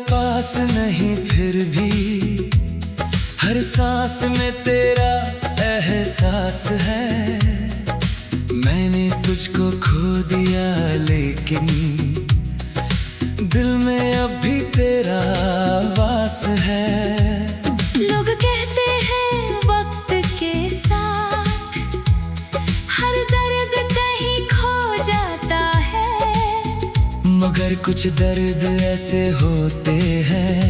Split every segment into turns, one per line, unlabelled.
पास नहीं फिर भी हर सांस में तेरा एहसास है। मैंने तुझको खो दिया लेकिन दिल में अब भी तेरा वास है।
लोग कहते हैं वक्त के साथ हर दर्द कहीं खो जाता है,
मगर कुछ दर्द ऐसे होते हैं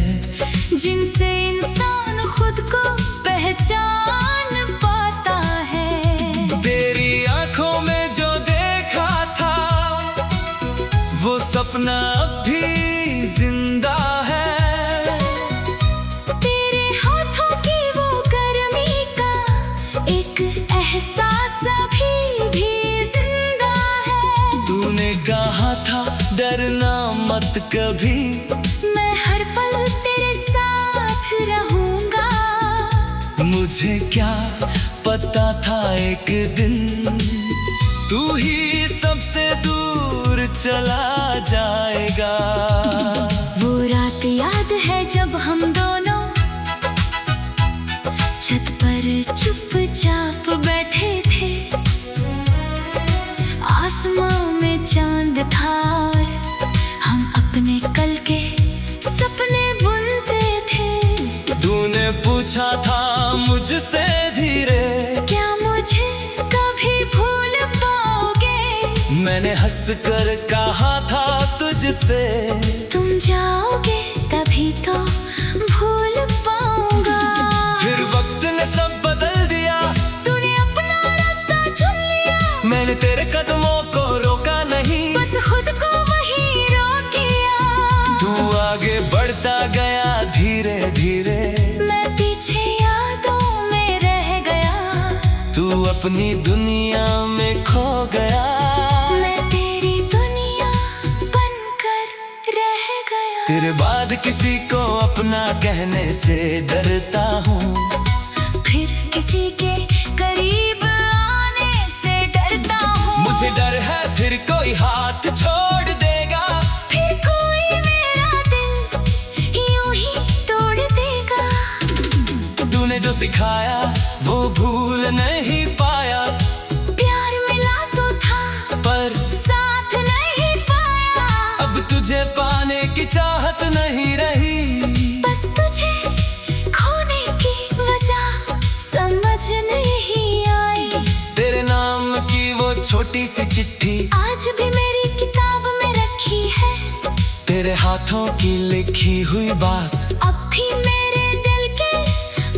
जिनसे इंसान खुद को पहचान पाता है।
तेरी आंखों में जो देखा था वो सपना अब भी जिंदा है।
तेरे हाथों की वो गर्मी का एक एहसास अभी भी जिंदा है।
तूने कहा था डरना मत कभी,
मैं हर पल तेरे साथ रहूंगा।
मुझे क्या पता था एक दिन तू ही सबसे दूर चला जाएगा।
वो रात याद है जब हम दोनों छत पर चुपचाप बैठे थे, आसमां में चांद था और हम अपने कल के सपने बुनते थे।
तूने पूछा था मुझसे धीरे,
क्या मुझे कभी भूल पाओगे?
मैंने हंस कर कहा था तुझसे,
तुम जाओगे तभी तो भूल पाऊंगा।
फिर वक्त ने सब बदल दिया,
तूने अपना रास्ता चुन लिया,
मैंने तेरे कदमों को रोका नहीं,
बस खुद को वही रोक किया।
तू आगे बढ़ता गया धीरे धीरे,
मैं पीछे यादों में रह गया।
तू अपनी दुनिया में खो गया,
मैं तेरी दुनिया बनकर रह गया।
तेरे बाद किसी को अपना कहने से डरता हूँ,
फिर किसी के करीब आने से डरता हूँ।
मुझे डर है फिर कोई हाथ छोड़ देगा,
फिर कोई मेरा दिल यूं ही तोड़ देगा।
तूने जो सिखाया वो भूल नहीं पाया,
प्यार मिला तो था
पर
साथ नहीं पाया।
अब तुझे पाने की चाहत नहीं रही,
बस तुझे खोने की वजह समझ नहीं आई।
तेरे नाम की वो छोटी सी चिट्ठी
आज भी मेरी किताब में रखी है,
तेरे हाथों की लिखी हुई बात
अब भी मेरे दिल के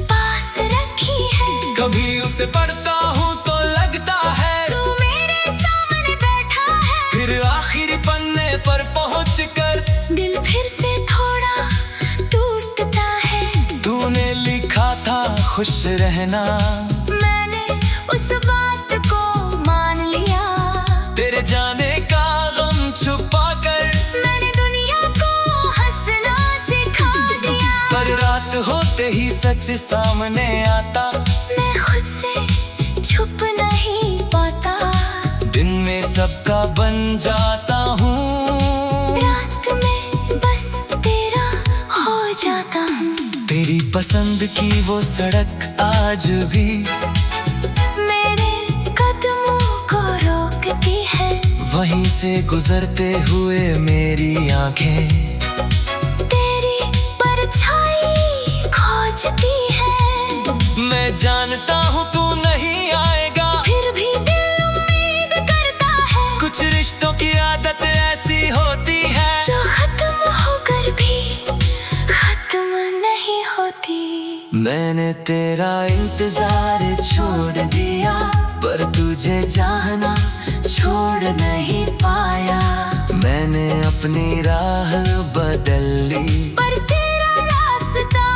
पास रखी है।
कभी उसे पढ़ता हूँ तो लगता है
तू मेरे सामने बैठा है,
फिर आखिरी पन्ने पर पहुँचकर
दिल फिर से थोड़ा टूटता है।
तूने लिखा था खुश रहना,
मैंने उस बात को मान लिया,
तेरे जाने का गम छुपा कर
मैंने दुनिया को हंसना सिखा दिया।
पर रात होते ही सच सामने आता,
मैं खुद से छुप नहीं पाता,
दिन में सबका बन जाता हूँ,
रात में बस तेरा हो जाता हूँ।
तेरी पसंद की वो सड़क आज भी
मेरे कदमों को रोकती है,
वहीं से गुजरते हुए मेरी आंखें
तेरी परछाई खोजती है।
मैं जानता हूँ तू नहीं आएगा,
फिर भी दिल उम्मीद करता है,
कुछ रिश्तों की आदत ऐसी होती है
जो खत्म होकर भी खत्म नहीं होती।
मैंने तेरा इंतजार छोड़ दिया, पर तुझे चाहना छोड़ नहीं पाया। मैंने अपनी राह बदल ली,
पर तेरा रास्ता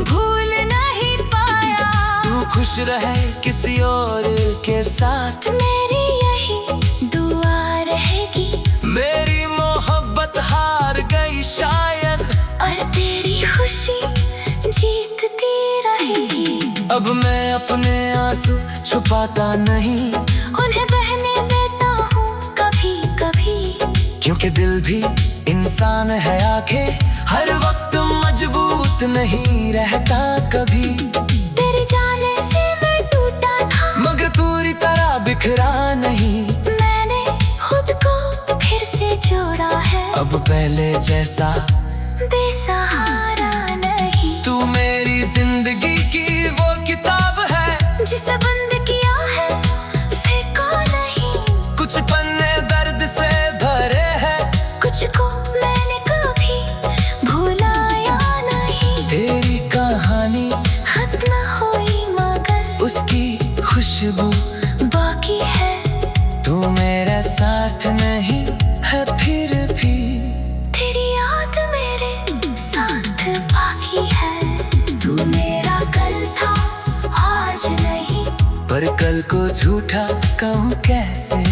भूल नहीं पाया।
तू खुश रहे किसी और के साथ,
मेरी यही दुआ रहेगी।
मेरी मोहब्बत हार गई शायद,
और तेरी खुशी जीतती रहेगी।
अब मैं अपने आंसू छुपाता नहीं,
उन्हें बहने देता हूँ कभी कभी।
क्योंकि दिल भी इंसान है, आंखें हर वक्त मजबूत नहीं रहता कभी।
तेरे जाने से मैं टूटा था,
मगर पूरी तरह बिखरा नहीं।
मैंने खुद को फिर से जोड़ा है,
अब पहले जैसा
बेसहारा नहीं।
तू मेरी जिंदगी की वो किताब है,
जिसे बंद किया है फेंका नहीं।
कुछ पन्ने दर्द से भरे हैं,
कुछ को मैंने कभी भुलाया नहीं।
तेरी कहानी
खत्म हुई मगर
उसकी खुशबू
बाकी है।
तू मेरे साथ नहीं है फिर भी,
तेरी याद मेरे साथ बाकी है। तू मेरा कल था आज नहीं,
पर कल को झूठा कहूँ कैसे।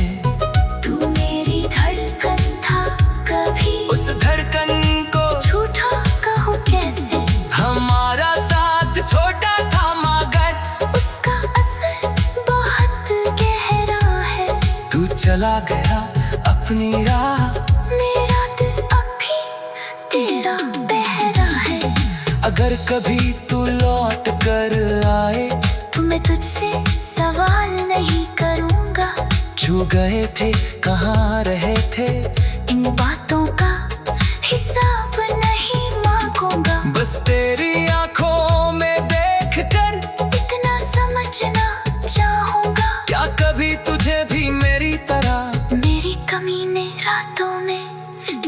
तू मेरी धड़कन था कभी,
उस धड़कन को
झूठा कहूँ कैसे।
हमारा साथ छोटा था मगर
उसका असर बहुत गहरा है।
तू चला गया अपनी राह,
मेरा दिल अब भी तेरा बहरा है।
अगर कभी तू लौट कर आए
तो मैं तुझसे सवाल नहीं करूँगा,
छू गए थे कहाँ रहे थे।
इन बातों का हिसाब नहीं मांगूंगा।
बस तेरी आंखों में देख कर
इतना समझना चाहूँगा,
क्या कभी तुझे भी मेरी तरह
मेरी कमी ने रातों में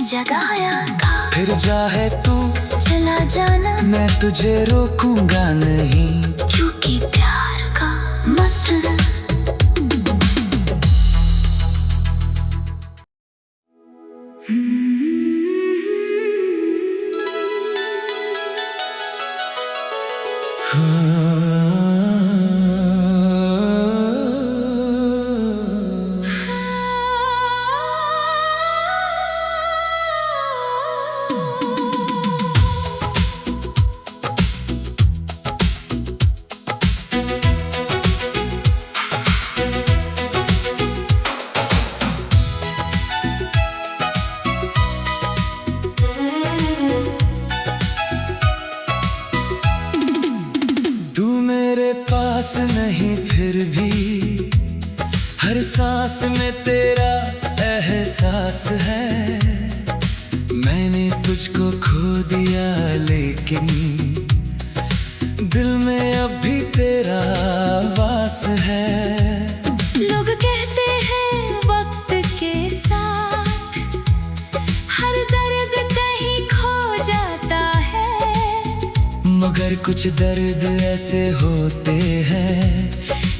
जगाया था।
फिर चाहे तू
चला जाना,
मैं तुझे रोकूंगा नहीं।
क्योंकि प्यार का मतलब
तू मेरे पास नहीं फिर भी हर सांस में तेरा एहसास है। मैंने तुझको खो दिया लेकिन दिल में अब भी तेरा वास है।
लोग कहते हैं वक्त के साथ हर दर्द कहीं खो जाता है,
मगर कुछ दर्द ऐसे होते हैं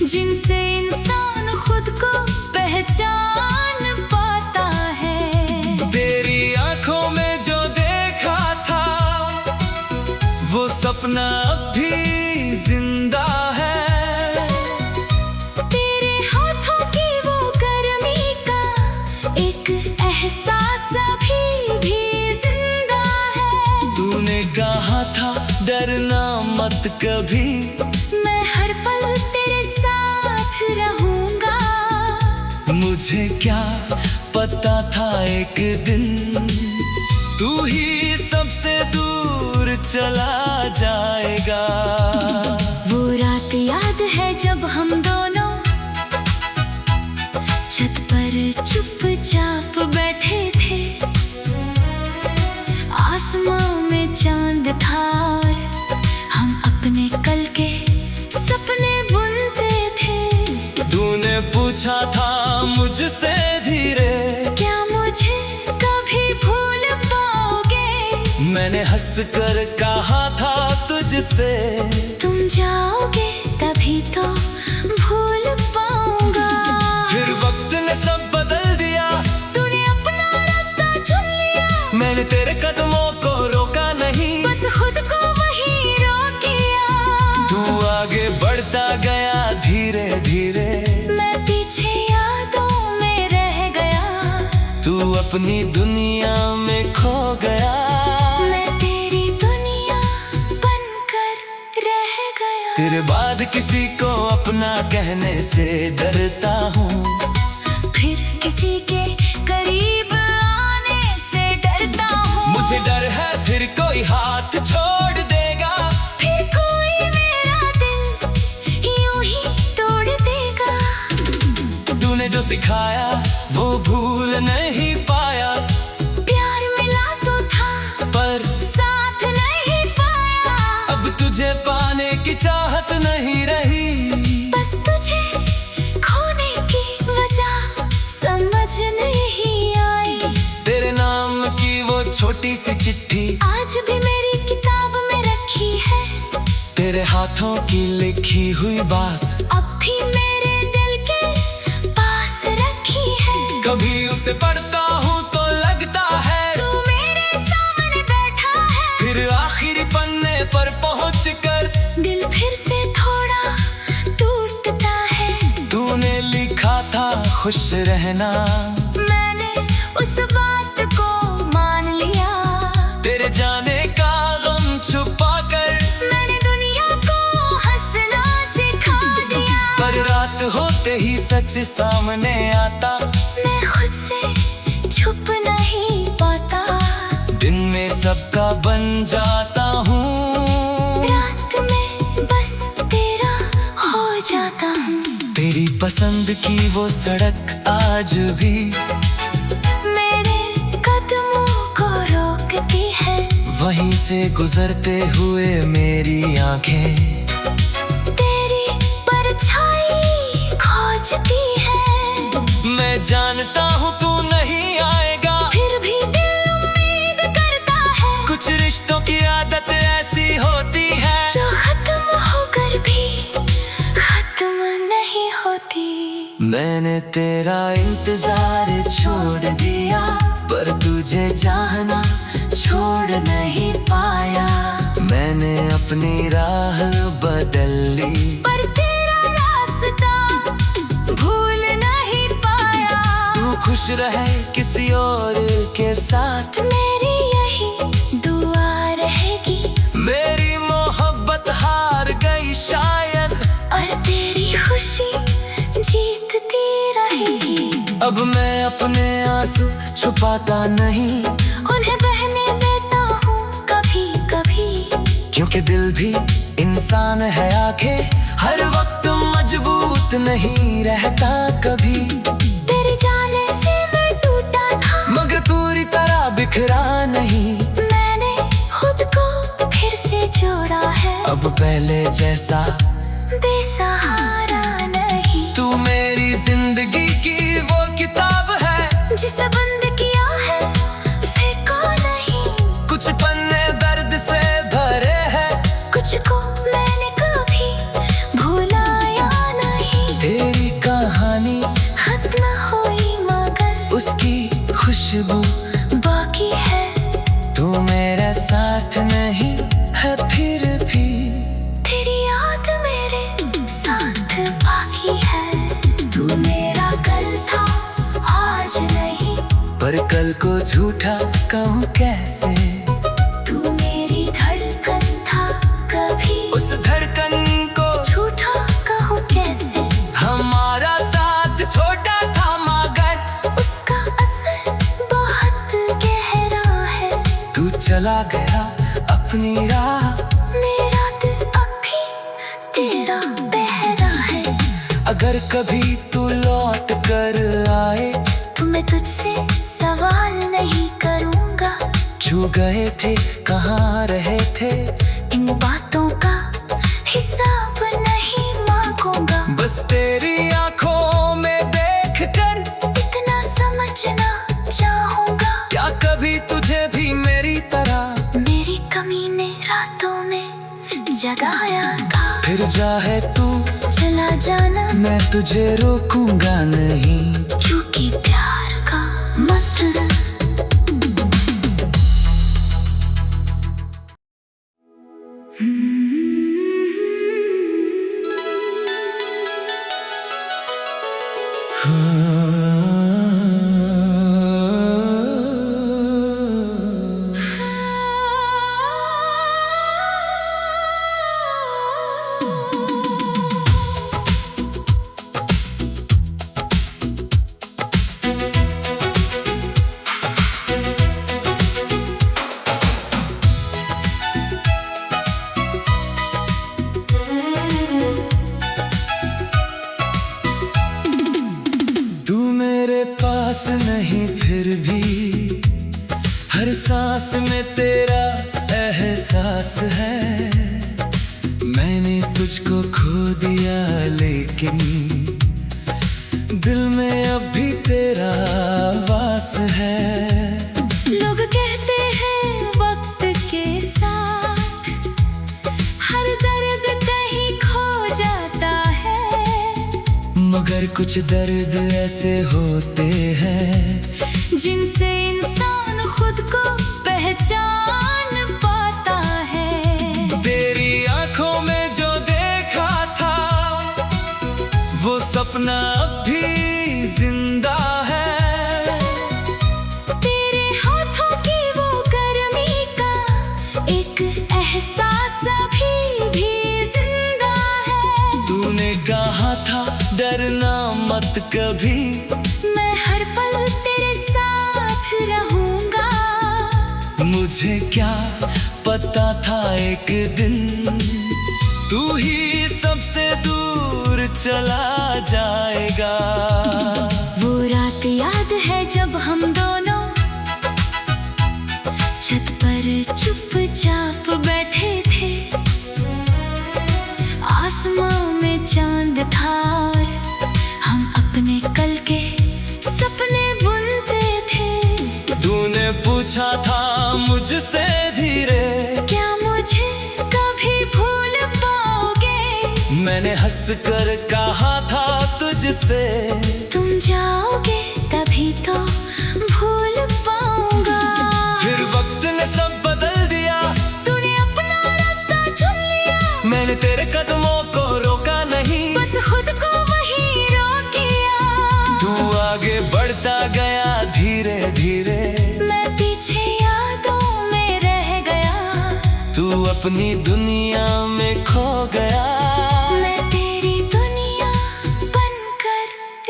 जिनसे इंसान खुद को पहचान पाता है।
तेरी आंखों में जो देखा था वो सपना अब भी जिंदा है।
तेरे हाथों की वो गर्मी का एक एहसास अभी भी जिंदा है।
तूने कहा था डरना मत कभी,
मैं हर पल तेरे साथ रहूंगा।
मुझे क्या पता था एक दिन तू ही सबसे दूर चला जाएगा।
वो रात याद है जब हम दोनों छत पर चुपचाप बैठे थे। आसमां में चांद था और हम अपने कल के सपने बुनते थे।
तूने पूछा था मुझसे धीरे,
क्या मुझे कभी भूल पाओगे?
मैंने हंस कर कहा था तुझसे,
तुम जाओगे तभी तो भूल पाओगे।
अपनी दुनिया में खो गया।
मैं तेरी दुनिया बनकर रह गया।
तेरे बाद किसी को अपना कहने से डरता हूँ,
फिर किसी के करीब आने से डरता हूँ।
मुझे डर है फिर कोई हाथ छोड़ देगा,
फिर कोई मेरा दिल यूं ही तोड़ देगा।
तूने जो सिखाया वो भूल नहीं पाया,
प्यार मिला तो था
पर
साथ नहीं पाया।
अब तुझे पाने की चाहत नहीं रही,
बस तुझे खोने की वजह समझ नहीं आई।
तेरे नाम की वो छोटी सी चिट्ठी
आज भी मेरी किताब में रखी है,
तेरे हाथों की लिखी हुई बात
अब भी मेरे दिल के पास रखी है।
कभी उसे पढ़ता हूँ तो लगता है
तू मेरे सामने बैठा है,
फिर आखिरी पन्ने पर पहुँचकर
दिल फिर से थोड़ा टूटता है।
तूने लिखा था खुश रहना,
मैंने उस बात को मान लिया।
तेरे जाने का गम छुपाकर
मैंने दुनिया को हंसना सिखा दिया।
पर रात होते ही सच सामने आता,
मैं खुद से छुप नहीं पाता।
दिन में सबका बन जाता हूँ,
रात में बस तेरा हो जाता हूँ।
तेरी पसंद की वो सड़क आज भी
मेरे कदमों को रोकती है,
वहीं से गुजरते हुए मेरी आंखें
तेरी परछाई खोजती है।
मैं जानता हूँ तू नहीं आएगा,
फिर भी दिल उम्मीद करता है,
कुछ रिश्तों की आदत ऐसी होती है
जो खत्म होकर भी खत्म नहीं होती।
मैंने तेरा इंतजार छोड़ दिया, पर तुझे चाहना छोड़ नहीं पाया। मैंने अपनी राह बदल ली,
पर तेरा रास्ता भूल नहीं पाया।
तू खुश रहे किसी और के साथ,
मेरी यही दुआ रहेगी।
मेरी मोहब्बत हार गई शायद,
और तेरी खुशी जीतती रहेगी।
अब मैं अपने आंसू छुपाता नहीं,
उन्हें बहने देता हूँ कभी कभी,
क्योंकि दिल भी इंसान है, आंखें हर वक्त मजबूत नहीं रहता कभी।
तेरे जाने से मैं टूटा था,
मगर पूरी तरह बिखरा नहीं,
मैंने खुद को फिर से जोड़ा है।
अब पहले जैसा
बेसहारा नहीं,
तू मेरी जिंदगी की वो किताब है
जिसे बंद किया है फेंका नहीं।
कुछ पन्ने दर्द से भरे हैं,
कुछ को मैंने कभी भुलाया नहीं।
तेरी कहानी
खत्म हुई मगर
उसकी खुशबू
बाकी है।
तू मेरे साथ नहीं है फिर भी,
तेरी याद मेरे साथ बाकी है। तू मेरा कल था आज नहीं,
पर कल को झूठा कहूँ कैसे।
तू मेरी धड़कन था कभी,
उस धड़कन को
झूठा कहूँ कैसे।
हमारा साथ छोटा था मगर
उसका असर बहुत गहरा है।
तू चला गया अपनी राह,
मेरा दिल अब भी तेरा बहरा है।
अगर कभी तू लौट कर आए
तो मैं तुझसे सवाल नहीं करूँगा,
छू गए थे कहाँ रहे थे,
इन बातों का हिसाब नहीं मांगूंगा।
बस तेरी आंखों में देख कर
इतना समझना चाहूँगा,
क्या कभी तुझे भी मेरी तरह
मेरी कमी ने रातों में जगाया था।
फिर चाहे तू
चला जाना,
मैं तुझे रोकूंगा नहीं,
क्योंकि प्यार का मतलब
पास नहीं फिर भी हर सांस में तेरा एहसास है। मैंने तुझको खो दिया लेकिन दिल में अब भी तेरा वास है।
लोग कहते हैं वक्त के साथ हर दर्द कहीं खो जाता है,
मगर कुछ दर्द ऐसे होते हैं
जिनसे इंसान खुद को पहचान पाता है।
तेरी आंखों में जो देखा था वो सपना अब भी जिंदा है।
तेरे हाथों की वो गर्मी का एक एहसास अभी भी जिंदा है।
तूने कहा था डरना मत कभी,
मैं हर पल तेरे साथ रहूंगा।
मुझे क्या पता था एक दिन तू ही सबसे दूर चला जाएगा।
वो रात याद है जब हम दोनों छत पर चुपचाप बैठे थे। आसमां में चांद था और हम अपने कल के सपने बुनते थे।
तूने पूछा था मुझसे धीरे,
क्या मुझे कभी भूल पाओगे?
मैंने हंस कर कहा था तुझसे,
तुम जाओगे तभी तो भूल पाऊंगा।
फिर वक्त ने सब बदल दिया,
तूने अपना रास्ता चुन लिया।
मैंने तेरे कदमों को रोका नहीं,
बस खुद को वही रोकिया।
तू आगे बढ़ता गया धीरे धीरे,
मैं पीछे यादों में रह गया।
तू अपनी दुनिया में खो गया।
मैं तेरी दुनिया बनकर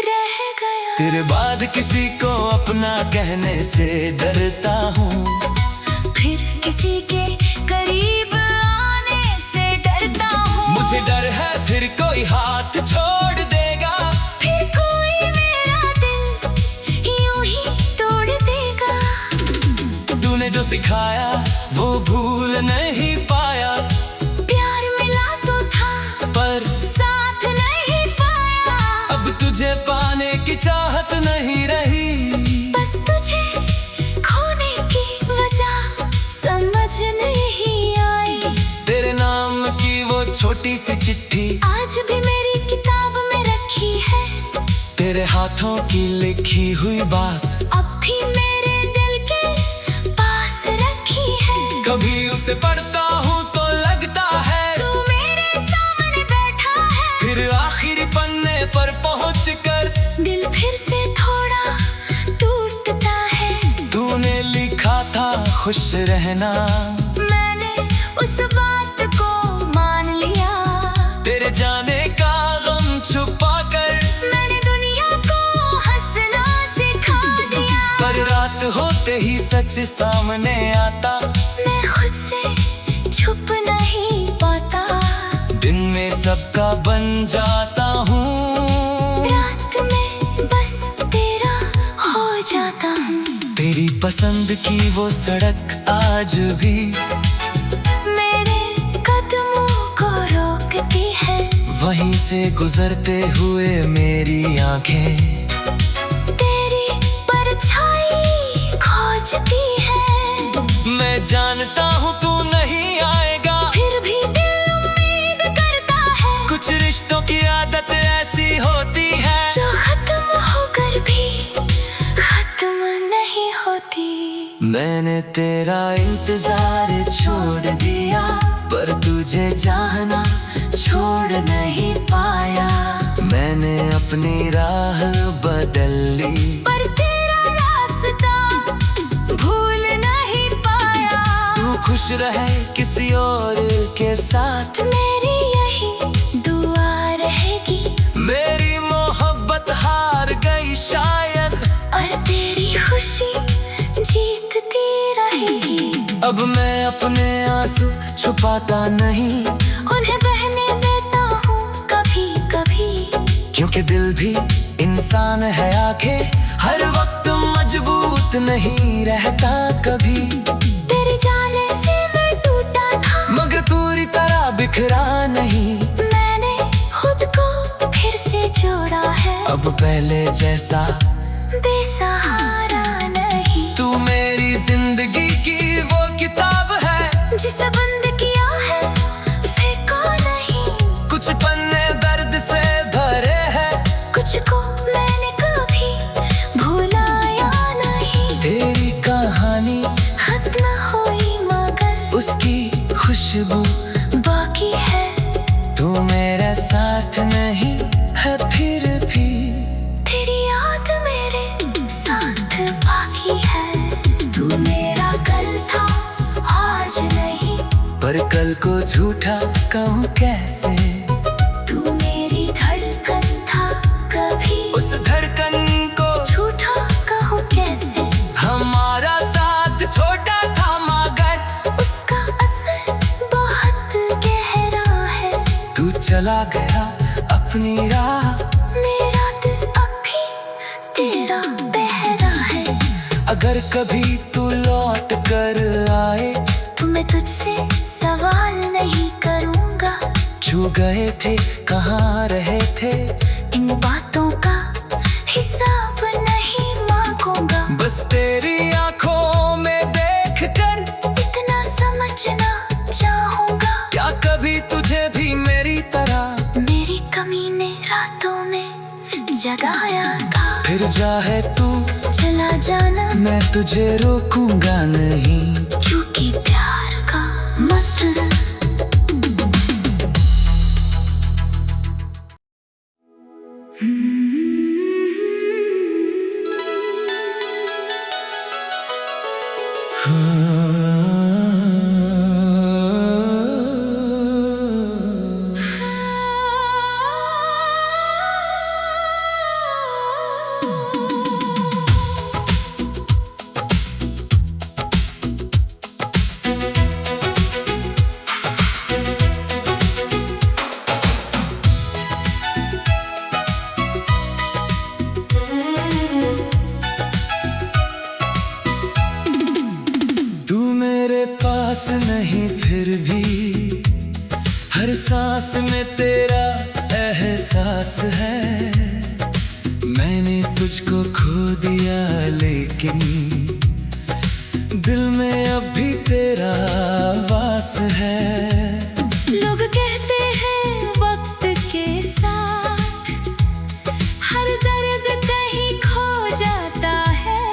रह गया।
तेरे बाद किसी को अपना कहने से डरता हूँ,
फिर किसी के करीब आने से डरता हूँ।
मुझे डर है फिर कोई हाथ छोड़ देगा,
फिर कोई मेरा दिल यूं ही तोड़ देगा।
तूने जो सिखाया वो भूल नहीं पाया,
प्यार मिला तो था
पर
साथ नहीं पाया।
अब तुझे पाने की चाहत नहीं रही,
बस तुझे खोने की वजह समझ नहीं आई।
तेरे नाम की वो छोटी सी चिट्ठी
आज भी मेरी किताब में रखी है।
तेरे हाथों की लिखी हुई बात
अब भी मेरे दिल के पास रखी है।
कभी उसे पढ़ता हूँ तो लगता है
तू मेरे सामने बैठा है।
फिर आखिरी पन्ने पर पहुँचकर
दिल फिर से थोड़ा टूटता है।
तूने लिखा था खुश रहना,
मैंने उस बात को मान लिया।
तेरे जाने का गम छुपाकर
मैंने दुनिया को हंसना सिखा दिया।
पर रात होते ही सच सामने आता,
मैं खुद से छुप नहीं पाता।
दिन में सबका बन जाता हूँ,
रात में बस तेरा हो जाता हूँ।
तेरी पसंद की वो सड़क आज भी
मेरे कदमों को रोकती है।
वहीं से गुजरते हुए मेरी आंखें
तेरी परछाई खोजती है।
मैं जानता हूँ तू नहीं आएगा,
फिर भी दिल उम्मीद करता है।
कुछ रिश्तों की आदत ऐसी होती है
जो खत्म होकर भी खत्म नहीं होती।
मैंने तेरा इंतजार छोड़ दिया, पर तुझे चाहना छोड़ नहीं पाया। मैंने अपनी राह बदल ली,
पर तेरा रास्ता भूल नहीं पाया।
तू खुश रहे किसी और के साथ,
मेरी यही दुआ रहेगी।
मेरी मोहब्बत हार गई शायद,
और तेरी खुशी जीतती रहेगी।
अब मैं अपने आंसू छुपाता नहीं,
उन्हें बहने देता हूँ कभी कभी।
क्योंकि दिल भी इंसान है, आंखें हर वक्त मजबूत नहीं रहता कभी।
तेरे जाने से मैं टूटा था,
मगर पूरी तरह बिखरा नहीं।
मैंने खुद को फिर से जोड़ा है,
अब पहले जैसा
बेसहारा नहीं।
तू मेरी जिंदगी की वो किताब है,
जिसे बंद किया है फेंका नहीं।
कुछ पन्ने दर्द से भरे हैं,
कुछ को मैंने कभी भुलाया नहीं।
तेरी कहानी
खत्म हुई मगर
उसकी खुशबू
बाकी है।
तू मेरे साथ नहीं है फिर भी,
तेरी याद मेरे साथ बाकी है। तू मेरा कल था आज नहीं,
पर कल को झूठा कहूँ कैसे।
तू मेरी धड़कन था कभी,
उस धड़कन को
झूठा कहूँ कैसे।
हमारा साथ छोटा था मगर
उसका असर बहुत गहरा है।
तू चला गया अपनी राह,
मेरा दिल अब भी तेरा बहरा है।
अगर कभी तू लौट कर आए
तो मैं तुझसे सवाल नहीं करूँगा,
छू गए थे कहाँ रहे थे।
इन बातों का हिसाब नहीं मांगूंगा।
बस तेरी आंखों में देख कर
इतना समझना चाहूँगा,
क्या कभी तुझे भी मेरी तरह
मेरी कमी ने रातों में जगाया था।
फिर चाहे तू
चला जाना,
मैं तुझे रोकूंगा नहीं।
क्योंकि प्यार का मतलब
तू मेरे पास नहीं फिर भी हर सांस में तेरा एहसास है। मैंने तुझको खो दिया लेकिन दिल में अब भी तेरा वास है।
लोग कहते हैं वक्त के साथ हर दर्द कहीं खो जाता है,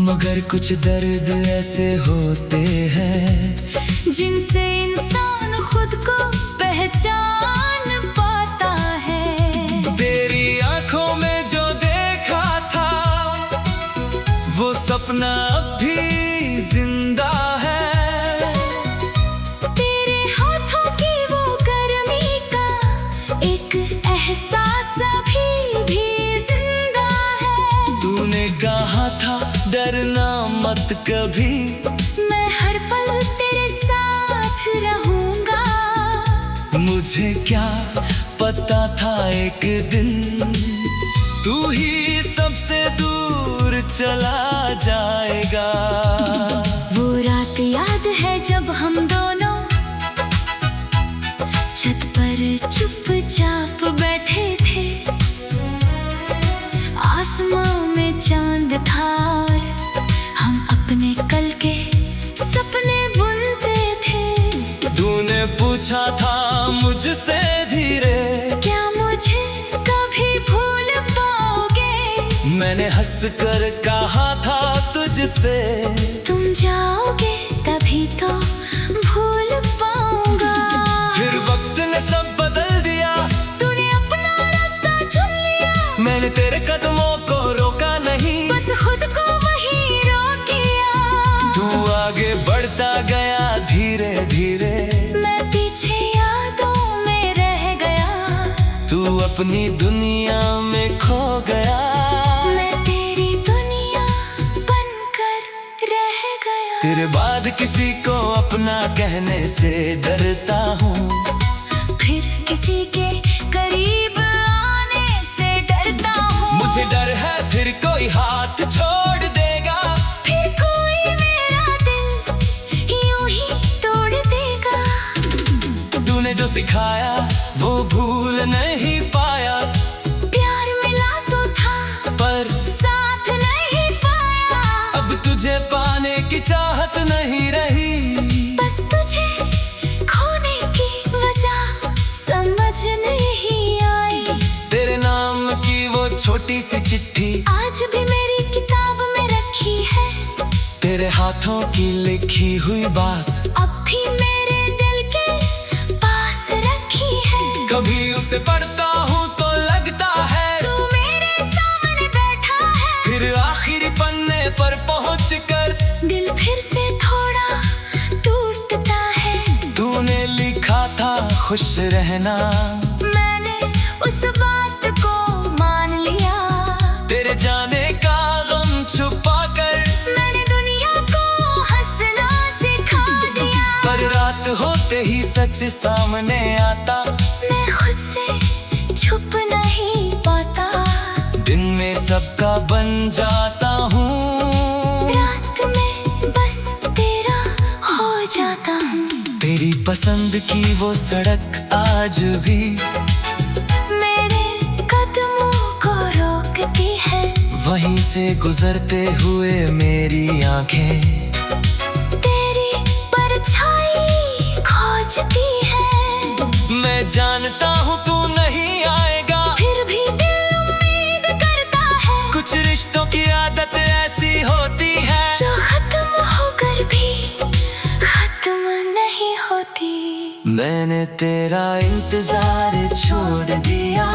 मगर कुछ दर्द ऐसे होते हैं
जिनसे इंसान खुद को पहचान पाता है।
तेरी आंखों में जो देखा था वो सपना अब भी जिंदा है।
तेरे हाथों की वो गर्मी का एक एहसास अभी भी जिंदा है।
तूने कहा था डरना मत कभी,
मैं हर पल तेरे साथ रहूंगा।
मुझे क्या पता था एक दिन तू ही सबसे दूर चला जाएगा।
वो रात याद है जब हम दोनों छत पर चुपचाप बैठे थे। आसमां में चांद था और हम अपने कल के सपने बुनते थे।
तूने पूछा था मुझसे धीरे,
क्या मुझे कभी भूल पाओगे?
मैंने हंस कर कहा था तुझसे,
तुम जाओगे तभी तो भूल पाऊंगा।
फिर वक्त ने सब बदल दिया,
तूने अपना रास्ता चुन लिया।
मैंने तेरे कदमों को रोका नहीं,
बस खुद को वही रोकिया।
तू आगे बढ़ता गया धीरे धीरे,
मैं पीछे यादों में रह गया।
तू अपनी दुनिया में खो गया।
मैं तेरी दुनिया बनकर रह गया।
तेरे बाद किसी को अपना कहने से डरता हूँ,
फिर किसी के करीब आने से डरता हूँ।
मुझे डर है फिर कोई हाथ छोड़ छोटी सी चिट्ठी
आज भी मेरी किताब में रखी है।
तेरे हाथों की लिखी हुई बात
अब भी मेरे दिल के पास रखी है।
कभी उसे पढ़ता हूँ तो लगता है
तू मेरे सामने बैठा है।
फिर आखिरी पन्ने पर पहुँचकर
दिल फिर से थोड़ा टूटता है।
तूने लिखा था खुश रहना,
मैंने उस बात को मान लिया।
तेरे जाने का गम छुपाकर
मैंने दुनिया को हंसना सिखा दिया।
पर रात होते ही सच सामने आता,
मैं खुद से छुप नहीं पाता।
दिन में सबका बन जाता हूँ,
रात में बस तेरा हो जाता हूँ।
तेरी पसंद की वो सड़क आज भी
मेरे कदमों को रोकती है।
वहीं से गुजरते हुए मेरी आंखें
तेरी परछाई खोजती है।
मैं जानता हूँ तू नहीं आएगा,
फिर भी दिल उम्मीद करता है।
कुछ रिश्तों की आदत ऐसी होती है
जो खत्म होकर भी खत्म नहीं होती।
मैंने तेरा इंतजार छोड़ दिया,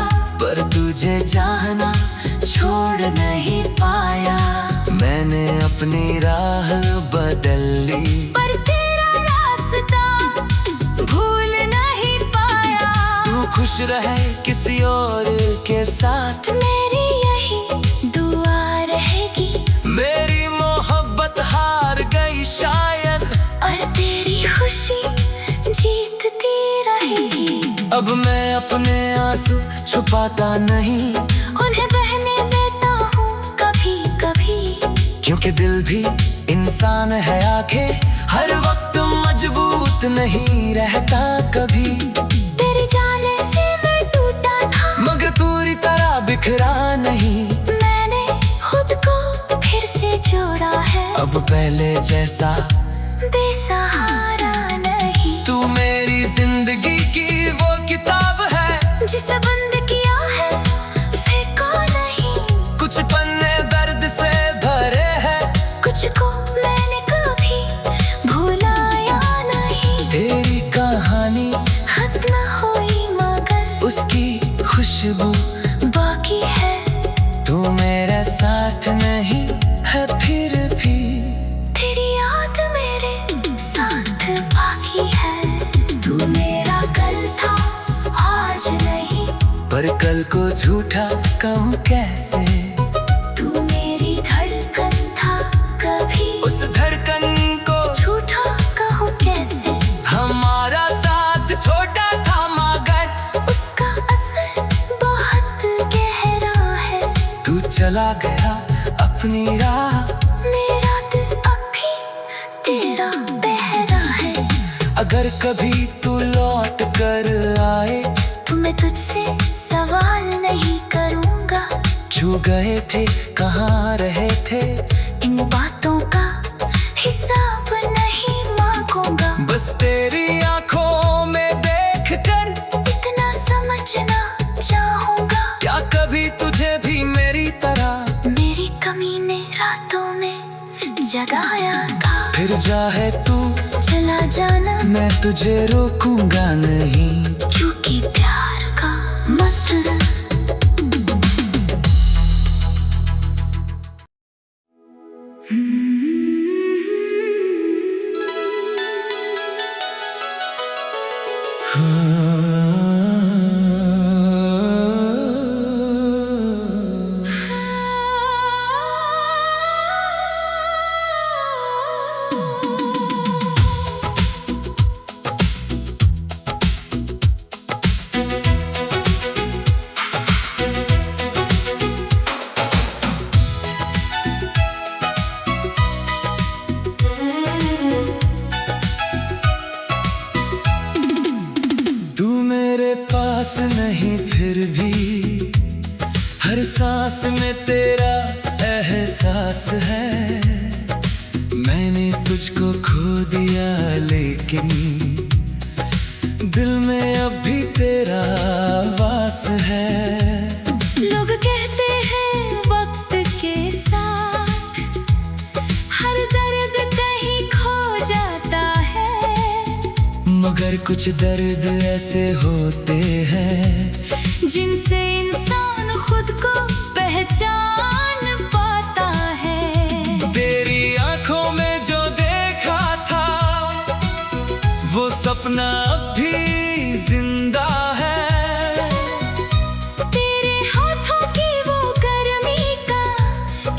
पर तुझे चाहना छोड़ नहीं पाया। मैंने अपनी राह बदल ली,
पर तेरा रास्ता भूल नहीं पाया।
तू खुश रहे किसी और के साथ,
मेरी यही दुआ रहेगी।
मेरी मोहब्बत हार गई शायद,
और तेरी खुशी जीतती रहेगी।
अब मैं अपने आंसू छुपाता नहीं,
उन्हें बहने देता हूँ कभी कभी।
क्योंकि दिल भी इंसान है, आंखें हर वक्त मजबूत नहीं रहता कभी।
तेरे जाने से मैं टूटा था,
मगर पूरी तरह बिखरा नहीं।
मैंने खुद को फिर से जोड़ा है।
अब पहले जैसा
बेसहारा नहीं।
तू मेरी जिंदगी की वो किताब है,
जिसे बंद किया है फेंका नहीं।
कुछ पन्ने दर्द से भरे हैं,
कुछ को मैंने कभी भुलाया नहीं।
तेरी कहानी
खत्म हुई मगर
उसकी खुशबू
बाकी है।
तू मेरे साथ नहीं है फिर भी,
तेरी याद मेरे साथ बाकी है। तू मेरा कल था आज नहीं,
पर कल को झूठा कहूँ कैसे।
तू मेरी धड़कन था कभी,
उस धड़कन को
झूठा कहूँ कैसे।
हमारा साथ छोटा था मगर
उसका असर बहुत गहरा है।
तू चला गया अपनी राह,
मेरा दिल अब भी तेरा बहरा है।
अगर कभी तू लौट कर आए
तो मैं तुझसे सवाल नहीं करूँगा।
छू गए थे कहाँ रहे थे,
इन बातों का हिसाब नहीं मांगूंगा।
बस तेरी आंखों में देखकर
इतना समझना चाहूँगा।
क्या कभी तुझे भी मेरी तरह
मेरी कमी ने रातों में जगाया था।
फिर चाहे तू
चला जाना,
मैं तुझे रोकूंगा नहीं,
क्योंकि प्यार का मतलब
पास नहीं फिर भी हर सांस में तेरा एहसास है। मैंने तुझको खो दिया लेकिन दिल में अब भी तेरा वास है।
लोग कहते हैं
मगर कुछ दर्द ऐसे होते हैं
जिनसे इंसान खुद को पहचान पाता है।
तेरी आंखों में जो देखा था वो सपना अब भी जिंदा है।
तेरे हाथों की वो गर्मी का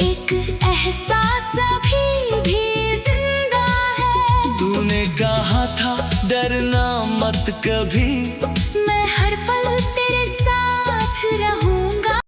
एक एहसास अभी भी जिंदा है।
तूने कहा था डरना मत कभी,